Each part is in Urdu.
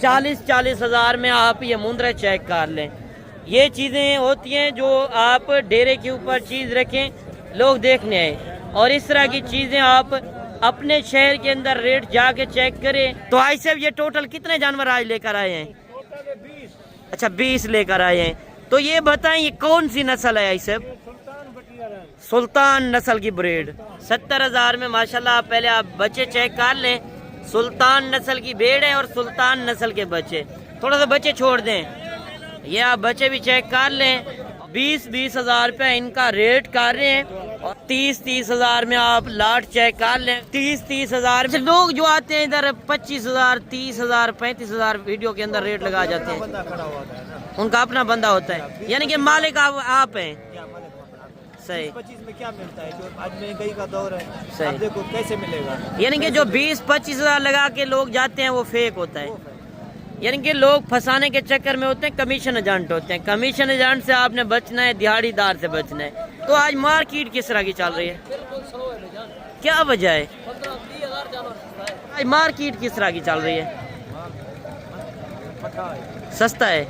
40-40 ہزار میں آپ یہ مندرے چیک کر لیں. یہ چیزیں ہوتی ہیں جو آپ ڈیرے کے اوپر چیز رکھیں لوگ دیکھنے آئے, اور اس طرح کی چیزیں آپ اپنے شہر کے اندر ریٹ جا کے چیک کریں. تو آج صاحب یہ ٹوٹل کتنے جانور آج لے کر آئے ہیں؟ اچھا 20 لے کر آئے ہیں. تو یہ بتائیں یہ کون سی نسل ہے آج صاحب؟ سلطان نسل کی بریڈ. 70 ہزار میں ماشاءاللہ. آپ پہلے آپ بچے چیک کر لیں. سلطان نسل کی بھیڑ ہے اور سلطان نسل کے بچے. تھوڑا سا بچے چھوڑ دیں, یہ آپ بچے بھی چیک کر لیں. 20-20 ہزار روپے ان کا ریٹ کر رہے ہیں, اور 30-30 ہزار میں آپ لاٹ چیک کر لیں. 30-30 ہزار. لوگ جو آتے ہیں ادھر 25 ہزار 30 ہزار 35 ہزار ویڈیو کے اندر ریٹ لگا جاتے ہیں. ان کا اپنا بندہ ہوتا ہے, یعنی کہ مالک آپ ہیں. صحیح. 25 میں کیا ملتا ہے جو آج مہنگائی کا دور ہے؟ صحیح. دیکھو کیسے ملے گا. یعنی کہ جو 20-25 ہزار لگا کے لوگ جاتے ہیں وہ فیک ہوتا ہے. یعنی کہ لوگ پھنسانے کے چکر میں ہوتے ہیں, کمیشن ایجنٹ ہوتے ہیں. کمیشن ایجنٹ سے آپ نے بچنا ہے, دیہڑی دار سے بچنا ہے. تو آج مارکیٹ کس طرح کی چل رہی ہے, کیا وجہ ہے؟ آج مارکیٹ کس طرح کی چل رہی ہے؟ سستا ہے.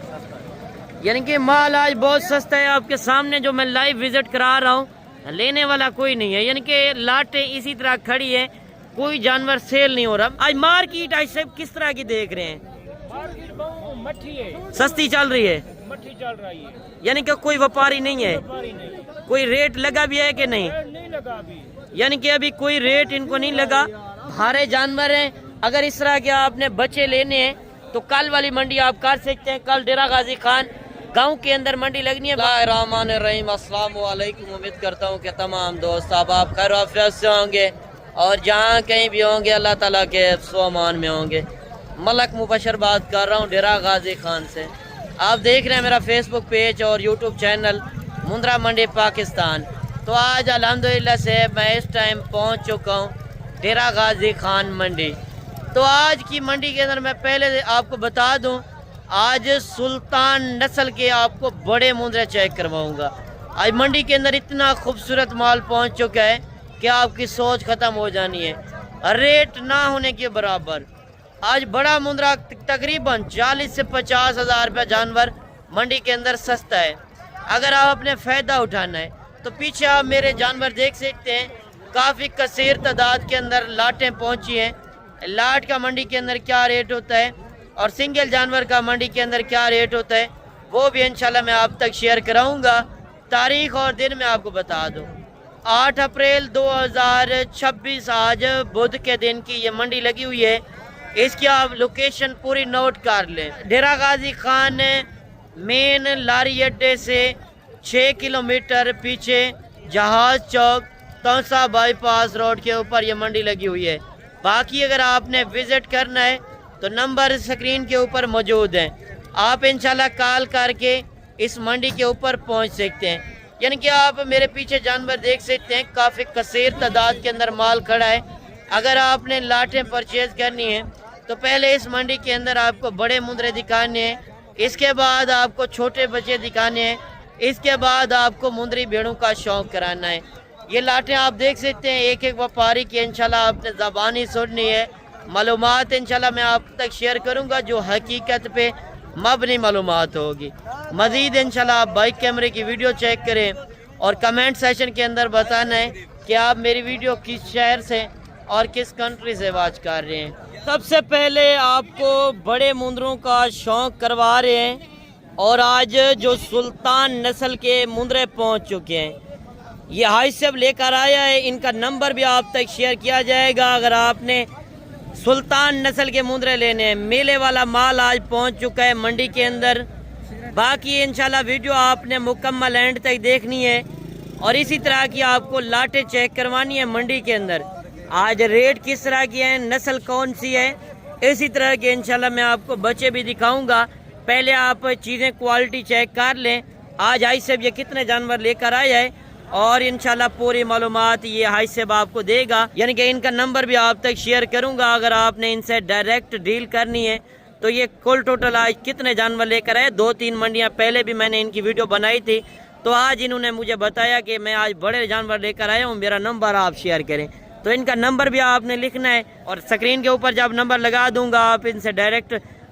یعنی کہ مال آج بہت سستا ہے. آپ کے سامنے جو میں لائیو وزٹ کرا رہا ہوں, لینے والا کوئی نہیں ہے. یعنی کہ لاٹیں اسی طرح کھڑی ہے, کوئی جانور سیل نہیں ہو رہا. آج مارکیٹ آج سب کس طرح کی دیکھ رہے ہیں؟ سستی چل رہی ہے. یعنی کہ کوئی وپاری نہیں ہے, کوئی ریٹ لگا بھی ہے کہ نہیں؟ یعنی کہ ابھی کوئی ریٹ ان کو نہیں لگا. بھارے جانور ہیں. اگر اس طرح کے آپ نے بچے لینے ہیں تو کل والی منڈی آپ کر سکتے ہیں. کل ڈیرہ غازی خان گاؤں کے اندر منڈی لگنی ہے. بسم اللہ الرحمن الرحیم. السلام علیکم. امید کرتا ہوں کہ تمام دوست آپ خیر و عافیت سے ہوں گے, اور جہاں کہیں بھی ہوں گے اللہ تعالیٰ کے حفظ و امان میں ہوں گے. ملک مبشر بات کر رہا ہوں ڈیرہ غازی خان سے. آپ دیکھ رہے ہیں میرا فیس بک پیج اور یوٹیوب چینل مندرا منڈی پاکستان. تو آج الحمدللہ سے میں اس ٹائم پہنچ چکا ہوں ڈیرہ غازی خان منڈی. تو آج کی منڈی کے اندر میں پہلے آپ کو بتا دوں, آج سلطان نسل کے آپ کو بڑے مندرے چیک کرواؤں گا. آج منڈی کے اندر اتنا خوبصورت مال پہنچ چکا ہے کہ آپ کی سوچ ختم ہو جانی ہے. ریٹ نہ ہونے کے برابر. آج بڑا مندرا تقریباً 40 سے 50 ہزار روپے جانور منڈی کے اندر سستا ہے. اگر آپ اپنے فائدہ اٹھانا ہے تو پیچھے آپ میرے جانور دیکھ سکتے ہیں. کافی کثیر تعداد کے اندر لاٹیں پہنچی ہیں. لاٹ کا منڈی کے اندر کیا ریٹ ہوتا ہے اور سنگل جانور کا منڈی کے اندر کیا ریٹ ہوتا ہے وہ بھی انشاءاللہ میں آپ تک شیئر کراؤں گا. تاریخ اور دن میں آپ کو بتا دوں, 8 اپریل 2026 آج بدھ کے دن کی یہ منڈی لگی ہوئی ہے. اس کی آپ لوکیشن پوری نوٹ کر لیں. ڈیرہ غازی خان مین لاری اڈے سے 6 کلومیٹر پیچھے جہاز چوک توسا بائی پاس روڈ کے اوپر یہ منڈی لگی ہوئی ہے. باقی اگر آپ نے وزٹ کرنا ہے تو نمبر سکرین کے اوپر موجود ہیں. آپ انشاءاللہ کال کر کے اس منڈی کے اوپر پہنچ سکتے ہیں. یعنی کہ آپ میرے پیچھے جانور دیکھ سکتے ہیں, کافی کثیر تعداد کے اندر مال کھڑا ہے. اگر آپ نے لاٹیں پرچیز کرنی ہیں تو پہلے اس منڈی کے اندر آپ کو بڑے مندرے دکھانے ہیں, اس کے بعد آپ کو چھوٹے بچے دکھانے ہیں, اس کے بعد آپ کو مندری بھیڑوں کا شوق کرانا ہے. یہ لاٹیں آپ دیکھ سکتے ہیں ایک ایک وپاری کی انشاءاللہ آپ نے زبانی سننی ہے. معلومات انشاءاللہ میں آپ تک شیئر کروں گا جو حقیقت پہ مبنی معلومات ہوگی. مزید انشاءاللہ آپ بائک کیمرے کی ویڈیو چیک کریں اور کمنٹ سیشن کے اندر بتانا ہے کہ آپ میری ویڈیو کس شہر سے اور کس کنٹری سے واچ کر رہے ہیں. سب سے پہلے آپ کو بڑے مندروں کا شوق کروا رہے ہیں, اور آج جو سلطان نسل کے مندرے پہنچ چکے ہیں. یہ حاج صاحب لے کر آیا ہے, ان کا نمبر بھی آپ تک شیئر کیا جائے گا اگر آپ نے سلطان نسل کے مندرے لینے ہیں. میلے والا مال آج پہنچ چکا ہے منڈی کے اندر. باقی انشاءاللہ ویڈیو آپ نے مکمل اینڈ تک دیکھنی ہے, اور اسی طرح کی آپ کو لاٹیں چیک کروانی ہے منڈی کے اندر. آج ریٹ کس طرح کی ہے, نسل کون سی ہے, اسی طرح کے انشاءاللہ میں آپ کو بچے بھی دکھاؤں گا. پہلے آپ چیزیں کوالٹی چیک کر لیں. آج حاج صاحب یہ کتنے جانور لے کر آیا ہے, اور انشاءاللہ پوری معلومات یہ حاج صاحب آپ کو دے گا. یعنی کہ ان کا نمبر بھی آپ تک شیئر کروں گا اگر آپ نے ان سے ڈائریکٹ ڈیل کرنی ہے. تو یہ کل ٹوٹل آج کتنے جانور لے کر آئے, 2-3 منڈیاں پہلے بھی میں نے ان کی ویڈیو بنائی تھی. تو آج انہوں نے مجھے بتایا کہ میں آج بڑے جانور لے کر آیا ہوں, میرا نمبر آپ شیئر کریں. تو ان کا نمبر بھی آپ نے لکھنا ہے, اور سکرین کے اوپر جب نمبر لگا دوں گا آپ ان سے ڈائریکٹ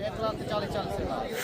1,40,000।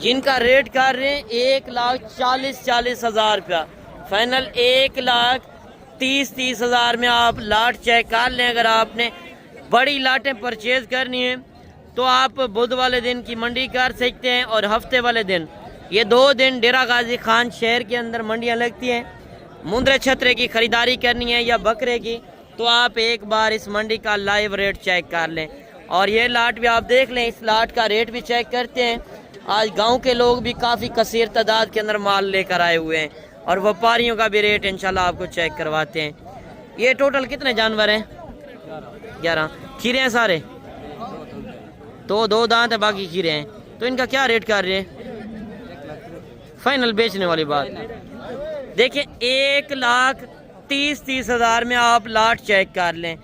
جن کا ریٹ کر رہے ہیں 1,40,000 روپیہ فائنل 1,30,000 میں آپ لاٹ چیک کر لیں. اگر آپ نے بڑی لاٹیں پرچیز کرنی ہیں تو آپ بدھ والے دن کی منڈی کر سکتے ہیں اور ہفتے والے دن یہ 2 دن ڈیرہ غازی خان شہر کے اندر منڈیاں لگتی ہیں. مندرے چھترے کی خریداری کرنی ہے یا بکرے کی تو آپ ایک بار اس منڈی کا لائیو ریٹ چیک کر لیں. اور یہ لاٹ بھی آپ دیکھ لیں, اس لاٹ کا ریٹ بھی چیک کرتے ہیں. آج گاؤں کے لوگ بھی کافی کثیر تعداد کے اندر مال لے کر آئے ہوئے ہیں اور وپاریوں کا بھی ریٹ انشاءاللہ آپ کو چیک کرواتے ہیں. یہ ٹوٹل کتنے جانور ہیں؟ 11. کھیرے ہیں سارے؟ تو 2 دانت ہیں باقی کھیرے ہیں. تو ان کا کیا ریٹ کر رہے ہیں فائنل بیچنے والی بات؟ دیکھیں 1,30,000 میں آپ لاٹ چیک کر لیں.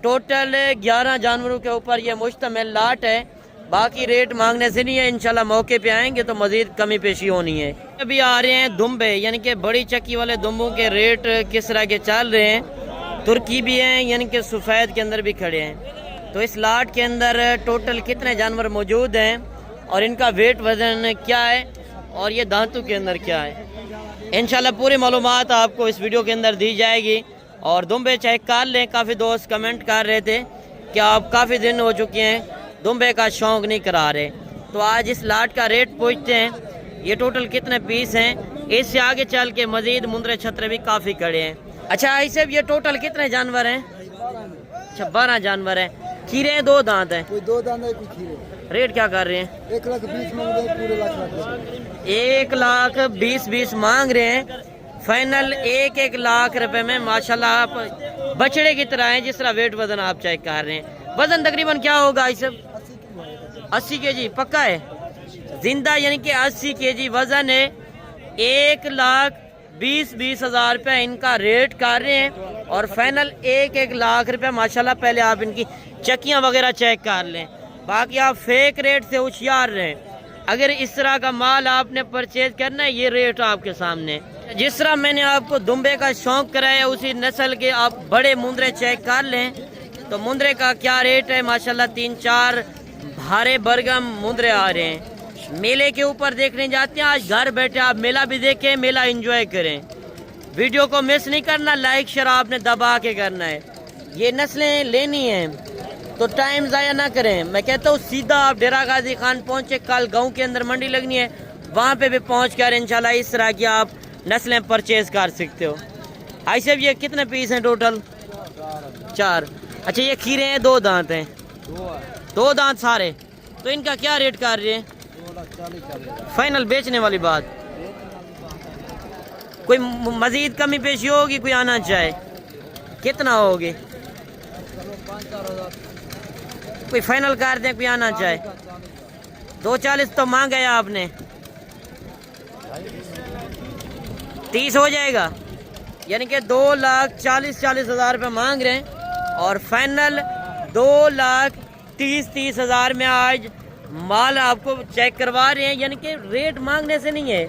ٹوٹل 11 جانوروں کے اوپر یہ مشتمل لاٹ ہے. باقی ریٹ مانگنے سے نہیں ہے, انشاءاللہ موقع پہ آئیں گے تو مزید کمی پیشی ہونی ہے. ابھی آ رہے ہیں دمبے یعنی کہ بڑی چکی والے دمبوں کے ریٹ کس طرح کے چل رہے ہیں. ترکی بھی ہیں یعنی کہ سفید کے اندر بھی کھڑے ہیں. تو اس لاٹ کے اندر ٹوٹل کتنے جانور موجود ہیں اور ان کا ویٹ وزن کیا ہے اور یہ دانتوں کے اندر کیا ہے, انشاءاللہ پوری معلومات آپ کو اس ویڈیو کے اندر دی جائے گی. اور دمبے چیک کر لیں. کافی دوست کمنٹ کر رہے تھے کہ آپ کافی دن ہو چکے ہیں دمبے کا شوق نہیں کرا رہے. تو آج اس لاٹ کا ریٹ پوچھتے ہیں. یہ ٹوٹل کتنے پیس ہیں, اس سے آگے چل کے مزید مندرے چھترے بھی کافی کھڑے ہیں. اچھا ایسے یہ ٹوٹل کتنے جانور ہیں؟ اچھا 12 جانور ہیں. کھیرے ہیں 2 دانت ہیں؟ کوئی 2 دانت ہے کوئی کھیرے. ریٹ کیا کر رہے ہیں؟ 1,20,000 مانگ رہے ہیں, پورے 1,20,000 مانگ رہے ہیں. فائنل 1,00,000 روپے میں ماشاءاللہ آپ بچڑے کی طرح ہیں جس طرح ویٹ وزن آپ چیک کر رہے ہیں. وزن تقریباً کیا ہوگا اس 80 کے جی پکا ہے زندہ یعنی کہ 80 کے جی وزن ہے. 1,20,000 روپے ان کا ریٹ کر رہے ہیں اور فائنل 1,00,000 روپے ماشاءاللہ. پہلے آپ ان کی چکیاں وغیرہ چیک کر لیں. باقی آپ فیک ریٹ سے ہوشیار رہیں. اگر اس طرح کا مال آپ نے پرچیز کرنا ہے یہ ریٹ آپ کے سامنے. جس طرح میں نے آپ کو دمبے کا شوق کرایا اسی نسل کے آپ بڑے مندرے چیک کر لیں. تو مندرے کا کیا ریٹ ہے ماشاءاللہ 3-4 بھارے برگم مندرے آ رہے ہیں. میلے کے اوپر دیکھنے جاتے ہیں. آج گھر بیٹھے آپ میلہ بھی دیکھیں, میلہ انجوائے کریں. ویڈیو کو مس نہیں کرنا, لائک شیئر آپ نے دبا کے کرنا ہے. یہ نسلیں لینی ہیں تو ٹائم ضائع نہ کریں. میں کہتا ہوں سیدھا آپ ڈیرہ غازی خان پہنچے, کل گاؤں کے اندر منڈی لگنی ہے وہاں پہ بھی پہنچ کر انشاءاللہ اس طرح کی آپ نسلیں پرچیز کر سکتے ہو. ایسے بھی یہ کتنے پیس ہیں ٹوٹل؟ 4. اچھا یہ کھیرے ہیں 2 دانت ہیں؟ 2 دانت سارے. تو ان کا کیا ریٹ کر رہے ہیں فائنل بیچنے والی بات؟ کوئی مزید کمی پیشی ہوگی, کوئی آنا چاہے کتنا ہوگی؟ کوئی فائنل کر دیں, کوئی آنا چاہے 2,40 تو مانگا ہے آپ نے, 30 ہو جائے گا یعنی کہ 2,40,000 روپے مانگ رہے ہیں اور فائنل 2,30,000 میں آج مال آپ کو چیک کروا رہے ہیں. یعنی کہ ریٹ مانگنے سے نہیں ہے,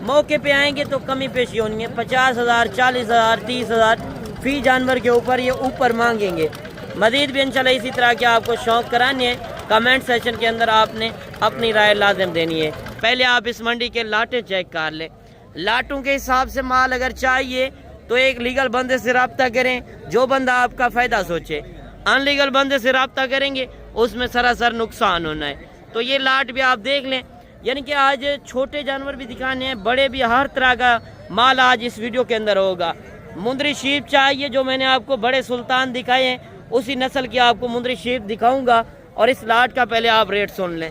موقع پہ آئیں گے تو کمی پیشی ہونی ہے. 50,000 40,000 30,000 فی جانور کے اوپر یہ اوپر مانگیں گے. مزید بھی انشاءاللہ اسی طرح کے آپ کو شوق کرانے ہیں. کمنٹ سیکشن کے اندر آپ نے اپنی رائے لازم دینی ہے. پہلے آپ اس منڈی کے لاٹیں چیک کر لیں. لاٹوں کے حساب سے مال اگر چاہیے تو ایک لیگل بندے سے رابطہ کریں جو بندہ آپ کا فائدہ سوچے. ان لیگل بندے سے رابطہ کریں گے اس میں سراسر نقصان ہونا ہے. تو یہ لاٹ بھی آپ دیکھ لیں. یعنی کہ آج چھوٹے جانور بھی دکھانے ہیں, بڑے بھی, ہر طرح کا مال آج اس ویڈیو کے اندر ہوگا. مندری شیپ چاہیے جو میں نے آپ کو بڑے سلطان دکھائے ہیں اسی نسل کی آپ کو مندری شیپ دکھاؤں گا. اور اس لاٹ کا پہلے آپ ریٹ سن لیں.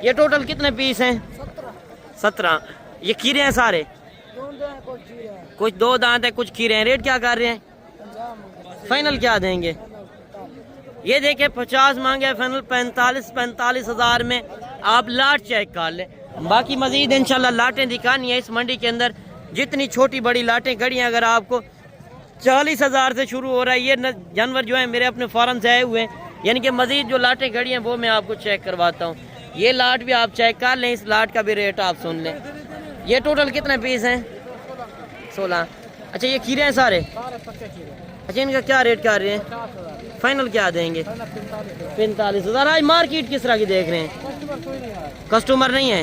یہ ٹوٹل کتنے پیس ہیں؟ 17. یہ کھیرے ہیں سارے؟ کچھ 2 دانت ہیں کچھ کھیرے ہیں. ریٹ کیا کر رہے ہیں فائنل کیا دیں گے؟ یہ دیکھیں 50 مانگے, فائنل 45,000 میں آپ لاٹ چیک کر لیں. باقی مزید انشاءاللہ لاٹیں دکھانی ہیں اس منڈی کے اندر. جتنی چھوٹی بڑی لاٹیں کھڑی ہیں اگر آپ کو 40,000 سے شروع ہو رہا ہے. یہ جانور جو ہیں میرے اپنے فارم سے آئے ہوئے ہیں. یعنی کہ مزید جو لاٹیں کھڑی ہیں وہ میں آپ کو چیک کرواتا ہوں. یہ لاٹ بھی آپ چیک کر لیں, اس لاٹ کا بھی ریٹ آپ سن لیں. یہ ٹوٹل کتنے پیس ہیں؟ 16. اچھا یہ کھیرے ہیں سارے؟ اچھا ان کا کیا ریٹ کر رہے ہیں فائنل کیا دیں گے؟ 45,000. آج مارکیٹ کس طرح کی دیکھ رہے ہیں؟ کسٹمر نہیں ہے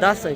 10।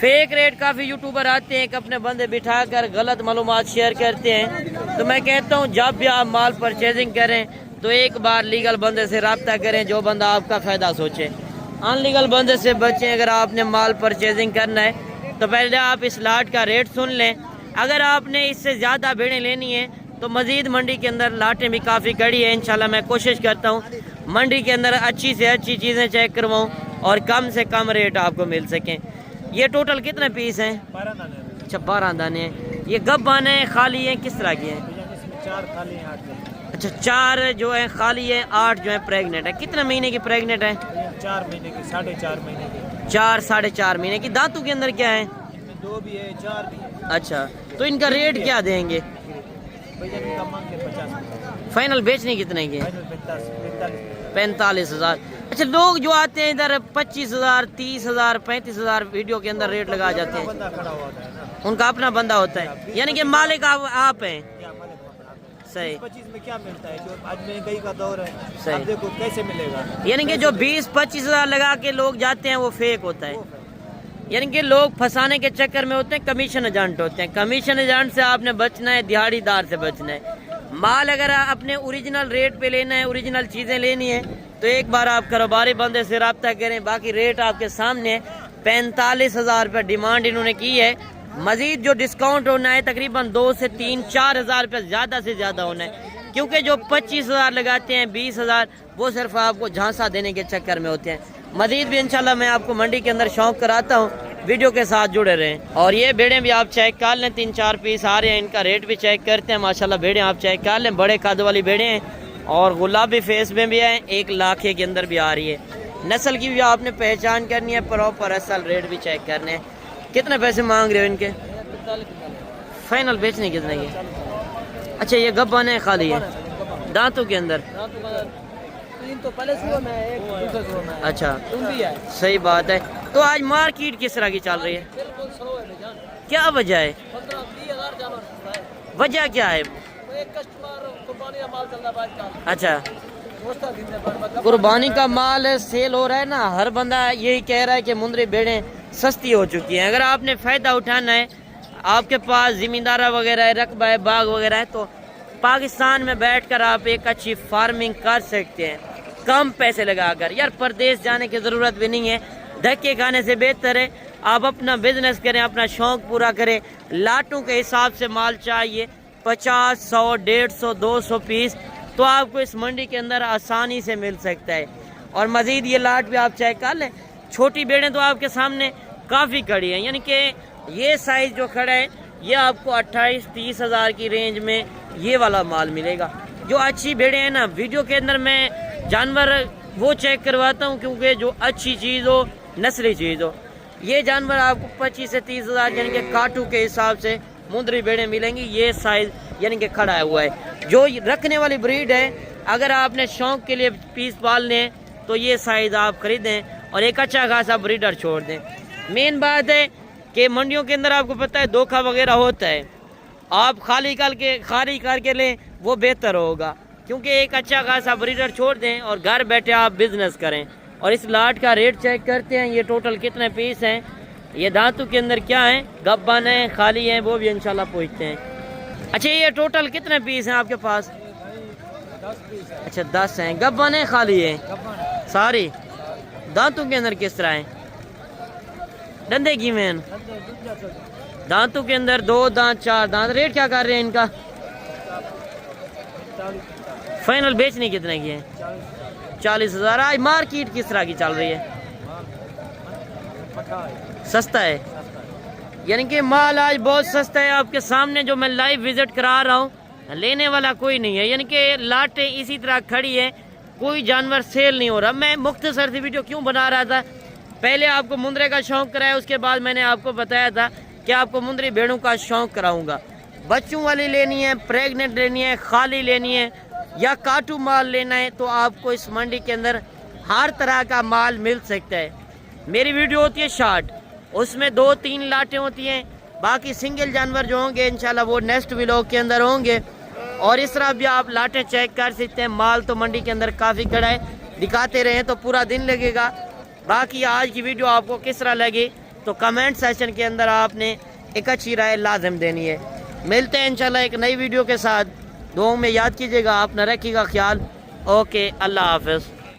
فیک ریٹ کافی یوٹیوبر آتے ہیں کہ اپنے بندے بٹھا کر غلط معلومات شیئر کرتے ہیں. تو میں کہتا ہوں جب بھی آپ مال پرچیزنگ کریں تو ایک بار لیگل بندے سے رابطہ کریں جو بندہ آپ کا فائدہ سوچے. ان لیگل بندے سے بچیں. اگر آپ نے مال پرچیزنگ کرنا ہے تو پہلے آپ اس لاٹ کا ریٹ سن لیں. اگر آپ نے اس سے زیادہ بھیڑیں لینی ہیں تو مزید منڈی کے اندر لاٹیں بھی کافی کڑی ہیں. انشاءاللہ میں کوشش کرتا ہوں منڈی کے اندر اچھی سے اچھی چیزیں چیک کرواؤں اور کم سے کم ریٹ آپ کو مل سکیں. یہ ٹوٹل کتنے پیس ہیں؟ 12 دانے ہیں. یہ گب ہیں خالی ہیں کس طرح کی ہیں؟ 4 خالی ہیں 8. اچھا 4 جو ہیں خالی ہیں 8 جو ہیں پریگننٹ ہے. کتنے مہینے کی پریگننٹ ہے؟ 4 مہینے کی 4.5 مہینے کی. 4 ساڑھے 4 مہینے کی. دانتوں کے اندر کیا ہے؟ 2 بھی ہے 4 بھی ہے. اچھا تو ان کا ریٹ کیا دیں گے؟ بھائی ان کا مانگ کے 50. فائنل بیچنے کتنے کی؟ 45. 45,000. اچھا لوگ جو آتے ہیں ادھر 25,000 30,000 35,000 ویڈیو کے اندر ریٹ لگا جاتے ہیں. بندہ کھڑا ہوا ہے نا. ان کا اپنا بندہ ہوتا ہے یعنی کہ مالک آپ ہیں. کیا مالک وہاں صحیح. 25 میں کیا ملتا ہے جو آج مہنگائی کا دور ہے. صحیح. اب دیکھو کیسے ملے گا. یعنی کہ جو 20-25,000 لگا کے لوگ جاتے ہیں وہ فیک ہوتا ہے. یعنی کہ لوگ پھنسانے کے چکر میں ہوتے ہیں. کمیشن ایجنٹ ہوتے ہیں. کمیشن ایجنٹ سے آپ نے بچنا ہے. دیہاڑی دار سے بچنا ہے. مال اگر اپنے اوریجنل ریٹ پہ لینا ہے اوریجنل چیزیں لینی ہے تو ایک بار آپ کاروباری بندے سے رابطہ کریں. باقی ریٹ آپ کے سامنے ہے. 45,000 روپے ڈیمانڈ انہوں نے کی ہے. مزید جو ڈسکاؤنٹ ہونا ہے تقریباً 2 سے 3-4 ہزار روپے زیادہ سے زیادہ ہونا ہے. کیونکہ جو 25,000 لگاتے ہیں 20,000 وہ صرف آپ کو جھانسا دینے کے چکر میں ہوتے ہیں. مزید بھی انشاءاللہ میں آپ کو منڈی کے اندر شوق کراتا ہوں. ویڈیو کے ساتھ جڑے رہیں. اور یہ بھیڑیں بھی آپ چیک کر لیں. 3-4 پیس آ رہے ہیں. ان کا ریٹ بھی چیک کرتے ہیں. ماشاءاللہ بھیڑیں آپ چیک کر لیں. بڑے قد والی بھیڑیں ہیں اور گلابی فیس میں بھی ہیں. 1 لاکھ کے اندر بھی آ رہی ہے. نسل کی بھی آپ نے پہچان کرنی ہے. پراپر اصل ریٹ بھی چیک کرنے ہیں. کتنے پیسے مانگ رہے ہو ان کے؟ فائنل بیچنے کتنے کی؟ اچھا یہ گبانے ہیں خالی ہے دانتوں کے اندر. 3 تو پہلے شروع میں ہے 1 دوسرے شروع میں. اچھا تم بھی ہے. صحیح بات ہے. تو آج مارکیٹ کس طرح کی چل رہی ہے؟ بالکل سلو ہے جان. کیا وجہ ہے؟ 15-20 ہزار جانور سستا ہے. وجہ کیا ہے؟ ایک کسٹمر قربانی کا مال چل رہا ہے آج کل. اچھا دوستا دن میں مطلب قربانی کا مال سیل ہو رہا ہے نا. ہر بندہ یہی کہہ رہا ہے کہ مندری بھیڑیں سستی ہو چکی ہیں. اگر آپ نے فائدہ اٹھانا ہے آپ کے پاس زمیندارہ وغیرہ ہے رقبہ ہے باغ وغیرہ ہے تو پاکستان میں بیٹھ کر آپ ایک اچھی فارمنگ کر سکتے ہیں کم پیسے لگا کر. یار پردیس جانے کی ضرورت بھی نہیں ہے. دھکے کھانے سے بہتر ہے آپ اپنا بزنس کریں اپنا شوق پورا کریں. لاٹوں کے حساب سے مال چاہیے 50 100 150 200 پیس تو آپ کو اس منڈی کے اندر آسانی سے مل سکتا ہے. اور مزید یہ لاٹ بھی آپ چیک کر لیں. چھوٹی بیڑیں تو آپ کے سامنے کافی کڑی ہیں. یعنی کہ یہ سائز جو کھڑا ہے یہ آپ کو 28-30 ہزار کی رینج میں یہ والا مال ملے گا. جو اچھی بیڑیں ہیں نا ویڈیو کے اندر میں جانور وہ چیک کرواتا ہوں کیونکہ جو اچھی چیز ہو نسلی چیز ہو. یہ جانور آپ کو 25 سے 30 ہزار یعنی کہ کاٹو کے حساب سے مندری بیڑیں ملیں گی. یہ سائز یعنی کہ کھڑا ہوا ہے. جو رکھنے والی بریڈ ہے اگر آپ نے شوق کے لیے پیس پالنے ہیں تو یہ سائز آپ خریدیں اور ایک اچھا خاصا بریڈر چھوڑ دیں. مین بات ہے کہ منڈیوں کے اندر آپ کو پتہ ہے دھوکہ وغیرہ ہوتا ہے. آپ خالی کر کے لیں وہ بہتر ہوگا کیونکہ ایک اچھا خاصا بریڈر چھوڑ دیں اور گھر بیٹھے آپ بزنس کریں. اور اس لاٹ کا ریٹ چیک کرتے ہیں. یہ ٹوٹل کتنے پیس ہیں. یہ دانتوں کے اندر کیا ہیں گبان ہیں خالی ہیں وہ بھی انشاءاللہ پوچھتے ہیں. اچھا یہ ٹوٹل کتنے پیس ہیں آپ کے پاس؟ 10 پیس ہے. اچھا 10 ہیں. گبان ہیں خالی ہیں ساری. دانتوں کے اندر کس طرح ہیں ڈندے کی میں دانتوں کے اندر 2 دانت 4 دانت. ریٹ کیا کر رہے ہیں ان کا؟ فائنل بیچنے کتنے کی ہے؟ 40,000. آج مارکیٹ کس طرح کی چل رہی ہے؟ سستا ہے. یعنی کہ مال آج بہت سستا ہے. آپ کے سامنے جو میں لائیو وزٹ کرا رہا ہوں لینے والا کوئی نہیں ہے. یعنی کہ لاٹیں اسی طرح کھڑی ہے کوئی جانور سیل نہیں ہو رہا. میں مختصر سی ویڈیو کیوں بنا رہا تھا پہلے آپ کو مندرے کا شوق کرایا اس کے بعد میں نے آپ کو بتایا تھا کہ آپ کو مندری بھیڑوں کا شوق کراؤں گا. بچوں والی لینی ہے پریگننٹ لینی ہے خالی لینی ہے یا کاٹو مال لینا ہے تو آپ کو اس منڈی کے اندر ہر طرح کا مال مل سکتا ہے. میری ویڈیو ہوتی ہے شارٹ اس میں 2-3 لاٹیں ہوتی ہیں. باقی سنگل جانور جو ہوں گے انشاءاللہ وہ نیکسٹ ویلوگ کے اندر ہوں گے. اور اس طرح بھی آپ لاٹیں چیک کر سکتے ہیں. مال تو منڈی کے اندر کافی کھڑا ہے. دکھاتے رہیں تو پورا دن لگے گا. باقی آج کی ویڈیو آپ کو کس طرح لگی تو کمنٹ سیکشن کے اندر آپ نے ایک اچھی رائے لازم دینی ہے. ملتے ہیں انشاءاللہ ایک نئی ویڈیو کے ساتھ. دعاؤں میں یاد کیجیے گا. آپ نہ رکھیے گا خیال. اوکے, اللہ حافظ.